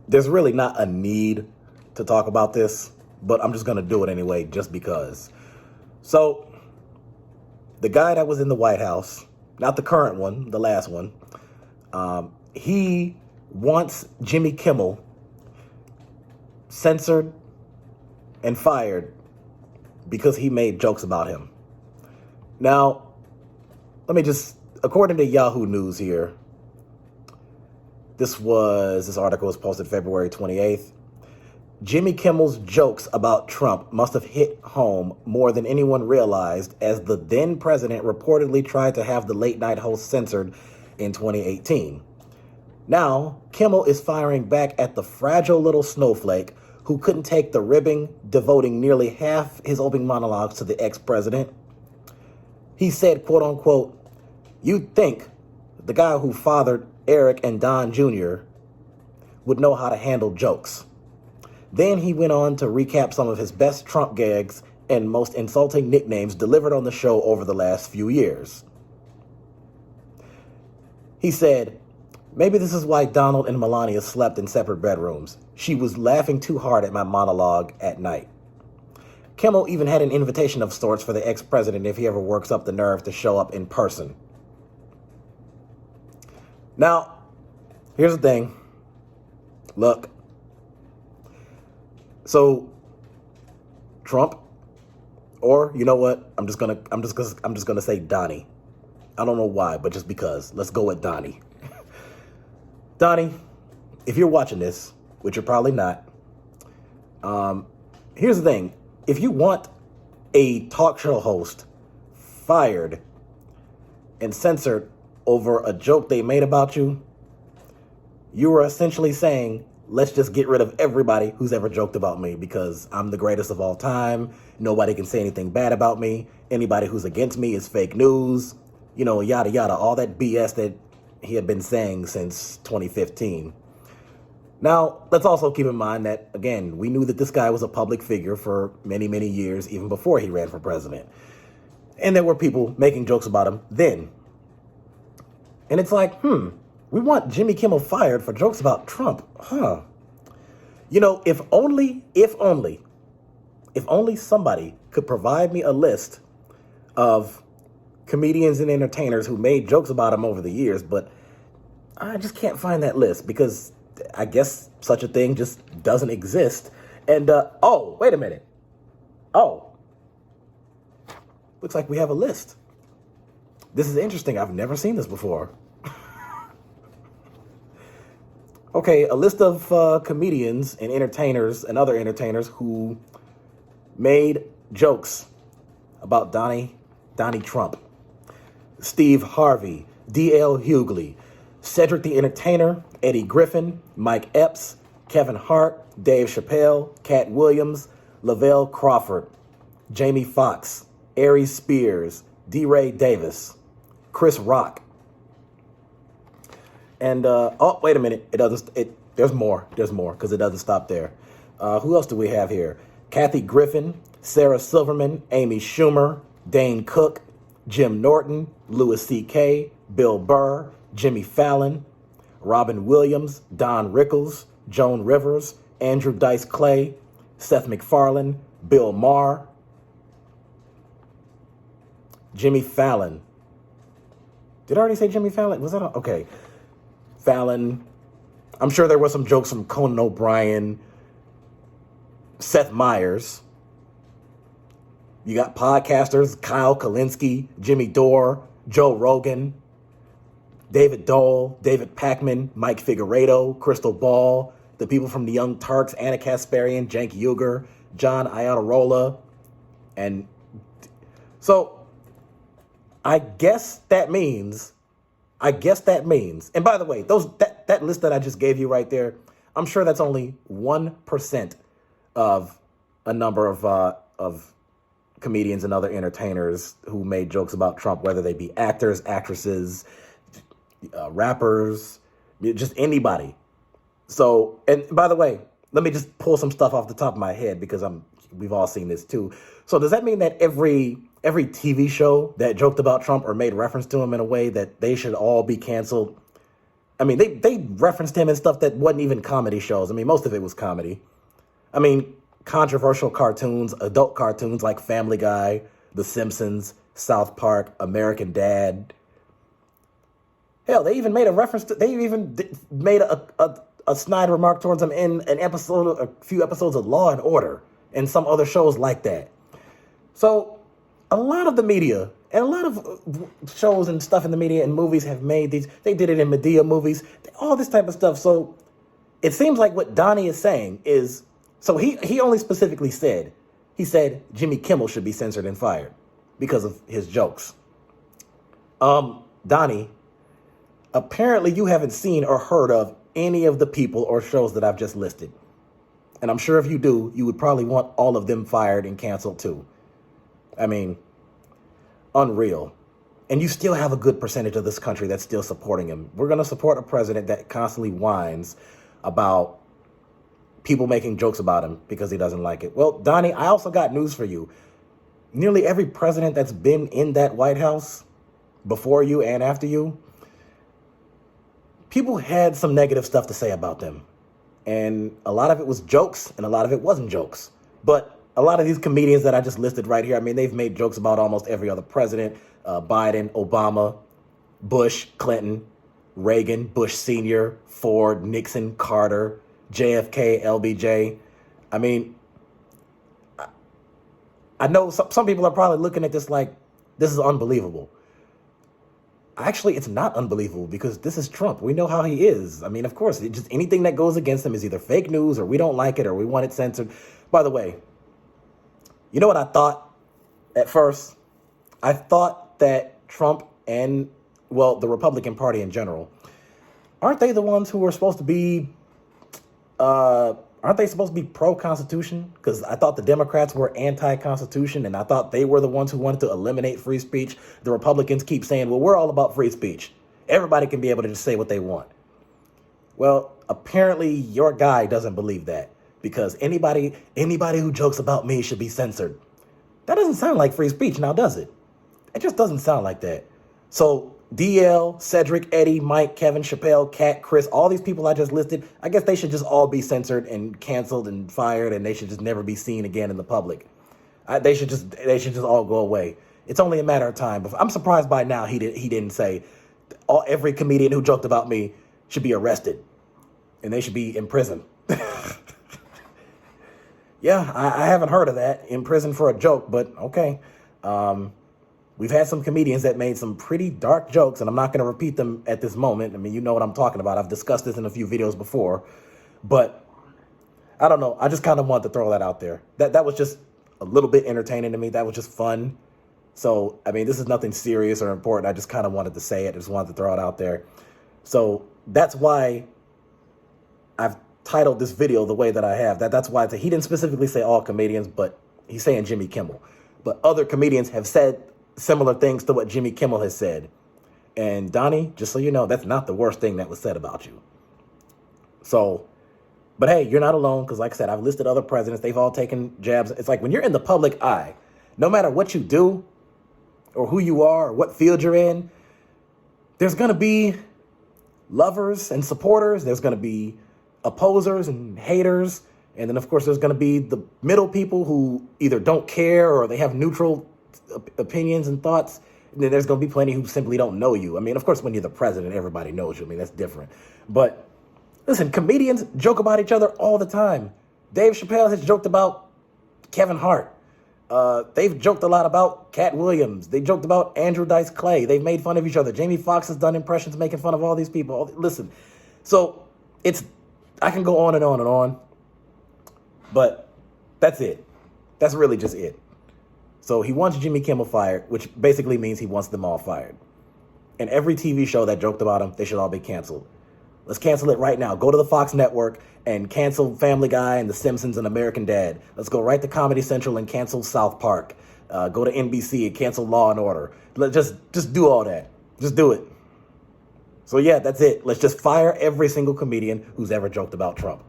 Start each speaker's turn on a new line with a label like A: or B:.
A: there's really not a need to talk about this, but I'm just going to do it anyway, just because. So, the guy that was in the White House, not the current one, the last one, he wants Jimmy Kimmel censored and fired because he made jokes about him. Now, according to Yahoo News here, this article was posted February 28th. Jimmy Kimmel's jokes about Trump must have hit home more than anyone realized, as the then president reportedly tried to have the late night host censored in 2018. Now, Kimmel is firing back at the fragile little snowflake who couldn't take the ribbing, devoting nearly half his opening monologues to the ex-president. He said, quote unquote, "You'd think the guy who fathered Eric and Don Jr. would know how to handle jokes." Then he went on to recap some of his best Trump gags and most insulting nicknames delivered on the show over the last few years. He said, "Maybe this is why Donald and Melania slept in separate bedrooms. She was laughing too hard at my monologue at night." Kimmel even had an invitation of sorts for the ex-president if he ever works up the nerve to show up in person. Now, here's the thing. Look. So, Trump, or you know what? I'm just gonna say Donnie. I don't know why, but just because. Let's go with Donnie. Donnie, if you're watching this, which you're probably not, here's the thing. If you want a talk show host fired and censored over a joke they made about you, you are essentially saying, let's just get rid of everybody who's ever joked about me because I'm the greatest of all time. Nobody can say anything bad about me. Anybody who's against me is fake news. Yada, yada, all that BS that he had been saying since 2015. Now, let's also keep in mind that, again, we knew that this guy was a public figure for many, many years, even before he ran for president. And there were people making jokes about him then. And it's like, we want Jimmy Kimmel fired for jokes about Trump, huh? If only somebody could provide me a list of comedians and entertainers who made jokes about him over the years, but I just can't find that list because I guess such a thing just doesn't exist. And, wait a minute. Looks like we have a list. This is interesting. I've never seen this before. Okay, a list of comedians and entertainers and other entertainers who made jokes about Donnie Trump. Steve Harvey, D.L. Hughley, Cedric the Entertainer, Eddie Griffin, Mike Epps, Kevin Hart, Dave Chappelle, Cat Williams, Lavelle Crawford, Jamie Foxx, Aries Spears, D. Ray Davis, Chris Rock. And, wait a minute. There's more because it doesn't stop there. Who else do we have here? Kathy Griffin, Sarah Silverman, Amy Schumer, Dane Cook, Jim Norton, Louis C.K., Bill Burr, Jimmy Fallon, Robin Williams, Don Rickles, Joan Rivers, Andrew Dice Clay, Seth MacFarlane, Bill Maher, Jimmy Fallon. Did I already say Jimmy Fallon? Was that okay? Fallon. I'm sure there were some jokes from Conan O'Brien, Seth Meyers. You got podcasters, Kyle Kalinske, Jimmy Dore, Joe Rogan, David Dole, David Packman, Mike Figueredo, Crystal Ball, the people from the Young Turks, Anna Kasparian, Cenk Uygur, John Iadarola. And so I guess that means, and by the way, that list that I just gave you right there, I'm sure that's only 1% of a number of comedians and other entertainers who made jokes about Trump, whether they be actors, actresses, rappers, just anybody. So, and by the way, let me just pull some stuff off the top of my head because we've all seen this too. So does that mean that every TV show that joked about Trump or made reference to him in a way that they should all be canceled I mean, they referenced him in stuff that wasn't even comedy shows. I mean, most of it was comedy. I mean, controversial cartoons, adult cartoons like Family Guy, The Simpsons, South Park, American Dad. Hell, they even made a reference to, they even made a snide remark towards him in a few episodes of Law and Order and some other shows like that. So a lot of the media and a lot of shows and stuff in the media and movies have made these. They did it in Medea movies, all this type of stuff. So it seems like what Donnie is saying is, so he only specifically said, he said Jimmy Kimmel should be censored and fired because of his jokes. Donnie, apparently you haven't seen or heard of any of the people or shows that I've just listed. And I'm sure if you do, you would probably want all of them fired and canceled too. I mean, unreal. And you still have a good percentage of this country that's still supporting him. We're going to support a president that constantly whines about people making jokes about him because he doesn't like it. Well, Donnie, I also got news for you. Nearly every president that's been in that White House before you and after you, people had some negative stuff to say about them. And a lot of it was jokes and a lot of it wasn't jokes. But a lot of these comedians that I just listed right here, I mean, they've made jokes about almost every other president. Biden, Obama, Bush, Clinton, Reagan, Bush Sr., Ford, Nixon, Carter, JFK, LBJ. I mean, I know some people are probably looking at this like, this is unbelievable. Actually, it's not unbelievable because this is Trump. We know how he is. I mean, of course, just anything that goes against him is either fake news or we don't like it or we want it censored. By the way, you know what I thought at first? I thought that Trump and, well, the Republican Party in general, aren't they the ones who are supposed to be, aren't they supposed to be pro-Constitution? Because I thought the Democrats were anti-Constitution, and I thought they were the ones who wanted to eliminate free speech. The Republicans keep saying, well, we're all about free speech. Everybody can be able to just say what they want. Well, apparently your guy doesn't believe that, because anybody who jokes about me should be censored. That doesn't sound like free speech now, does it? It just doesn't sound like that. So DL, Cedric, Eddie, Mike, Kevin, Chappelle, Kat, Chris, all these people I just listed, I guess they should just all be censored and canceled and fired, and they should just never be seen again in the public. They should just all go away. It's only a matter of time. I'm surprised by now he didn't say every comedian who joked about me should be arrested and they should be in prison. Yeah, I haven't heard of that, in prison for a joke, but okay. We've had some comedians that made some pretty dark jokes, and I'm not going to repeat them at this moment. I mean, you know what I'm talking about. I've discussed this in a few videos before, but I don't know. I just kind of wanted to throw that out there. That was just a little bit entertaining to me. That was just fun. So, I mean, this is nothing serious or important. I just kind of wanted to say it. I just wanted to throw it out there. So that's why I've titled this video the way that I have. That's why he didn't specifically say all comedians, but he's saying Jimmy Kimmel. But other comedians have said similar things to what Jimmy Kimmel has said. And Donnie, just so you know, that's not the worst thing that was said about you. So, but hey, you're not alone, because like I said, I've listed other presidents. They've all taken jabs. It's like when you're in the public eye, no matter what you do or who you are or what field you're in, there's going to be lovers and supporters. There's going to be opposers and haters. And then, of course, there's going to be the middle people who either don't care or they have neutral opinions and thoughts. And then there's going to be plenty who simply don't know you. I mean, of course, when you're the president, everybody knows you. I mean, that's different. But listen, comedians joke about each other all the time. Dave Chappelle has joked about Kevin Hart. They've joked a lot about Cat Williams. They joked about Andrew Dice Clay. They've made fun of each other. Jamie Foxx has done impressions making fun of all these people. Listen, so I can go on and on and on. But that's it. That's really just it. So he wants Jimmy Kimmel fired, which basically means he wants them all fired. And every TV show that joked about him, they should all be canceled. Let's cancel it right now. Go to the Fox network and cancel Family Guy and The Simpsons and American Dad. Let's go right to Comedy Central and cancel South Park. Go to NBC and cancel Law and Order. Just do all that. Just do it. So yeah, that's it. Let's just fire every single comedian who's ever joked about Trump.